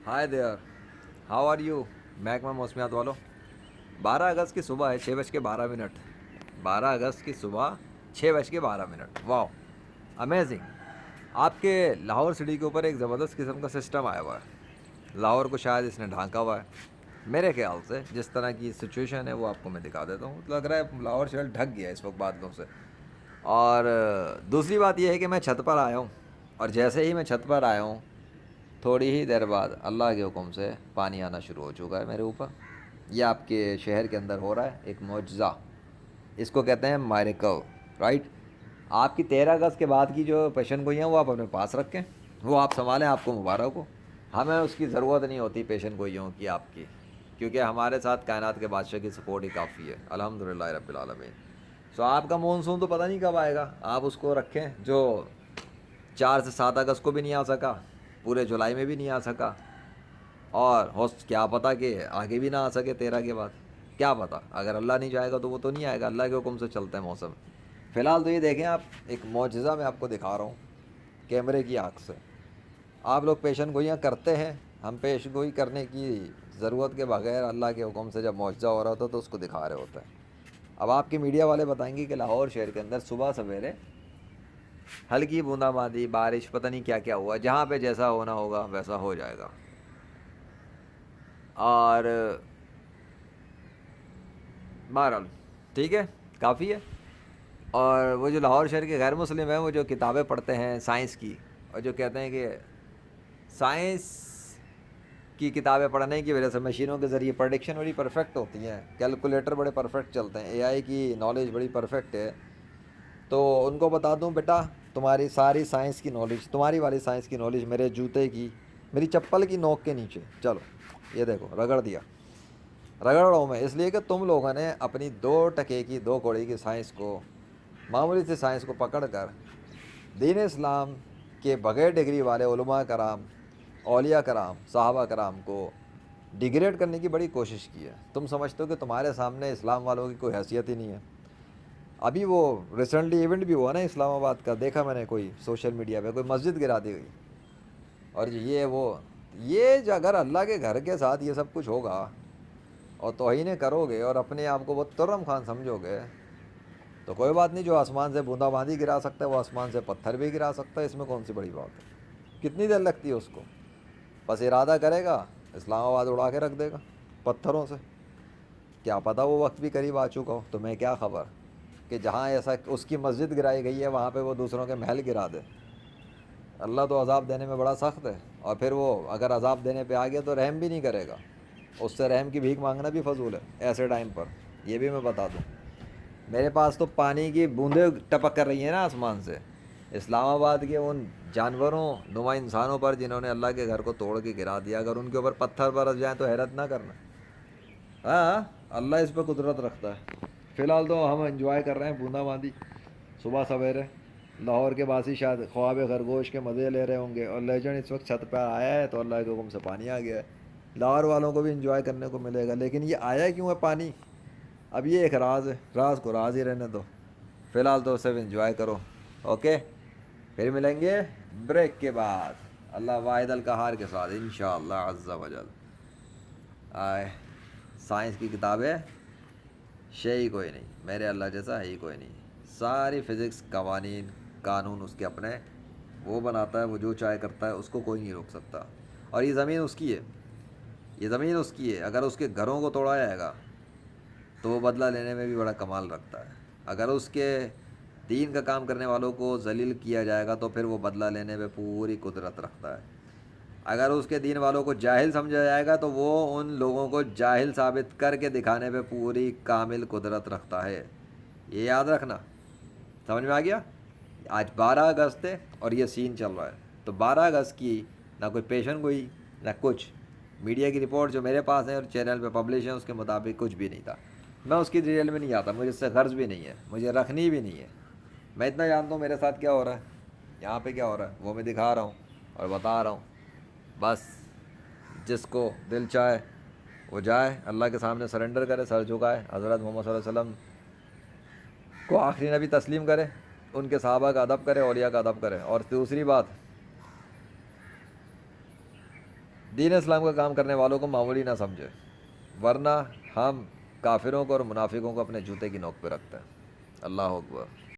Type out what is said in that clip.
Hi there, how are you. महकमा मौसमियात वालों, 12 अगस्त की सुबह है, 6:12। 12 अगस्त की सुबह 6:12। वाह, अमेजिंग। आपके लाहौर सिटी के ऊपर एक ज़बरदस्त किस्म का सिस्टम आया हुआ है। लाहौर को शायद इसने ढांका हुआ है। मेरे ख्याल से जिस तरह की सिचुएशन है वो आपको मैं दिखा देता हूँ। लग रहा है लाहौर शहर ढक गया है इस वक्त बादलों से। और दूसरी बात यह है कि मैं छत पर आया हूँ, और जैसे ही मैं छत पर आया हूँ थोड़ी ही देर बाद अल्लाह के हुक्म से पानी आना शुरू हो चुका है मेरे ऊपर। यह आपके शहर के अंदर हो रहा है, एक मौजज़ा। इसको कहते हैं मायरिकल, राइट। आपकी 13 अगस्त के बाद की जो पेशन गोइयाँ वो आप अपने पास रखें, वो आप संभालें, आपको मुबारक हो। हमें उसकी ज़रूरत नहीं होती पेशन गोइयों की आपकी, क्योंकि हमारे साथ कायनात के बादशाह की सपोर्ट ही काफ़ी है, अल्हम्दुलिल्लाह रब्बिल आलमीन। सो आपका मानसून तो पता नहीं कब आएगा, आप उसको रखें। जो 4 से 7 अगस्त को भी नहीं आ सका, पूरे जुलाई में भी नहीं आ सका, और हो क्या पता कि आगे भी ना आ सके 13 के बाद। क्या पता, अगर अल्लाह नहीं चाहेगा तो वो तो नहीं आएगा, अल्लाह के हुक्म से चलता है मौसम। फ़िलहाल तो ये देखें आप, एक मौजज़ा मैं आपको दिखा रहा हूँ कैमरे की आँख से। आप लोग पेशन गोइयाँ करते हैं, हम पेश गोई करने की ज़रूरत के बगैर अल्लाह के हुक्म से जब मौजज़ा हो रहा होता है तो उसको दिखा रहे होते हैं। अब आपके मीडिया वाले बताएंगे कि लाहौर शहर के अंदर सुबह सवेरे हल्की बूंदाबांदी, बारिश, पता नहीं क्या क्या हुआ। जहाँ पे जैसा होना होगा वैसा हो जाएगा। और बहरहाल ठीक है, काफ़ी है। और वो जो लाहौर शहर के गैर मुस्लिम हैं, वो जो किताबें पढ़ते हैं साइंस की, और जो कहते हैं कि साइंस की किताबें पढ़ने की वजह से मशीनों के ज़रिए प्रडिक्शन बड़ी परफेक्ट होती हैं, कैलकुलेटर बड़े परफेक्ट चलते हैं, एआई की नॉलेज बड़ी परफेक्ट है। तो उनको बता दूं, बेटा तुम्हारी सारी साइंस की नॉलेज, तुम्हारी वाली साइंस की नॉलेज मेरे जूते की, मेरी चप्पल की नोक के नीचे, चलो ये देखो रगड़ दिया। रगड़ रहा हूँ मैं इसलिए कि तुम लोगों ने अपनी 2 टके की 2 कौड़ी की साइंस को, मामूली सी साइंस को पकड़ कर दीन इस्लाम के बग़ैर डिग्री वाले उलमा कराम, औलिया कराम, साहबा कराम को डिग्रेड करने की बड़ी कोशिश की है। तुम समझते हो कि तुम्हारे सामने इस्लाम वालों की कोई हैसियत ही नहीं है। अभी वो रिसेंटली इवेंट भी हुआ ना इस्लामाबाद का, देखा मैंने कोई सोशल मीडिया पे, कोई मस्जिद गिरा दी गई। और ये वो, ये अगर अल्लाह के घर के साथ ये सब कुछ होगा और तौहीनें करोगे और अपने आप को बहुत तुर्रम खान समझोगे, तो कोई बात नहीं। जो आसमान से बूंदाबांदी गिरा सकता है वो आसमान से पत्थर भी गिरा सकता है, इसमें कौन सी बड़ी बात है। कितनी देर लगती है उसको, बस इरादा करेगा इस्लामाबाद उड़ा के रख देगा पत्थरों से। क्या पता वो वक्त भी करीब आ चुका हो, तुम्हें क्या खबर कि जहाँ ऐसा उसकी मस्जिद गिराई गई है वहाँ पे वो दूसरों के महल गिरा दे। अल्लाह तो अज़ाब देने में बड़ा सख्त है, और फिर वो अगर अज़ाब देने पे आ गया तो रहम भी नहीं करेगा। उससे रहम की भीख मांगना भी फजूल है ऐसे टाइम पर, ये भी मैं बता दूँ। मेरे पास तो पानी की बूंदें टपक कर रही हैं ना आसमान से, इस्लामाबाद के उन जानवरों नुमा इंसानों पर जिन्होंने अल्लाह के घर को तोड़ के गिरा दिया। अगर उनके ऊपर पत्थर बरस जाए तो हैरत ना करना। हाँ, अल्लाह इस पर कुदरत रखता है। फ़िलहाल तो हम एंजॉय कर रहे हैं बूंदाबांदी सुबह सवेरे। लाहौर के बासी शायद ख्वाब खरगोश के मज़े ले रहे होंगे, और लेजेंड इस वक्त छत पर आया है तो अल्लाह के हुक्म से पानी आ गया है। लाहौर वालों को भी इंजॉय करने को मिलेगा, लेकिन ये आया क्यों है पानी, अब ये एक राज है, राज को राज ही रहने दो। फ़िलहाल तो सिर्फ इंजॉय करो। ओके, फिर मिलेंगे ब्रेक के बाद अल्लाह वाहिद अल कहार के साथ इंशाअल्लाह अज़्ज़ा वजल। आए, साइंस की किताबें शे ही कोई नहीं, मेरे अल्लाह जैसा है ही कोई नहीं। सारी फ़िज़िक्स कवानीन कानून उसके अपने, वो बनाता है, वो जो चाहे करता है, उसको कोई नहीं रोक सकता। और ये ज़मीन उसकी है, ये ज़मीन उसकी है। अगर उसके घरों को तोड़ा जाएगा तो वो बदला लेने में भी बड़ा कमाल रखता है। अगर उसके दीन का काम करने वालों को जलील किया जाएगा तो फिर वो बदला लेने में पूरी कुदरत रखता है। अगर उसके दीन वालों को जाहिल समझा जाएगा तो वो उन लोगों को जाहिल साबित करके दिखाने पे पूरी कामिल कुदरत रखता है। ये याद रखना, समझ में आ गया। आज 12 अगस्त है और ये सीन चल रहा है। तो 12 अगस्त की ना कोई पेशन गोई, ना कुछ। मीडिया की रिपोर्ट जो मेरे पास है और चैनल पे पब्लिश है उसके मुताबिक कुछ भी नहीं था। मैं उसकी डिटेल में नहीं आता, मुझे इससे गर्ज भी नहीं है, मुझे रखनी भी नहीं है। मैं इतना जानता हूँ मेरे साथ क्या हो रहा है, यहाँ पे क्या हो रहा है वो मैं दिखा रहा हूँ और बता रहा हूँ। बस जिसको दिल चाहे वो जाए, अल्लाह के सामने सरेंडर करे, सर झुकाए, हज़रत मोहम्मद सल्लल्लाहु अलैहि वसल्लम को आखिरी नबी तस्लीम करे, उनके सहाबा का अदब करे, औलिया का अदब करे। और दूसरी बात, دین اسلام کا کام کرنے والوں کو معمولی نہ سمجھے، ورنہ ہم کافروں کو اور منافقوں کو اپنے جوتے کی نوک پہ رکھتے ہیں۔ اللہ اکبر۔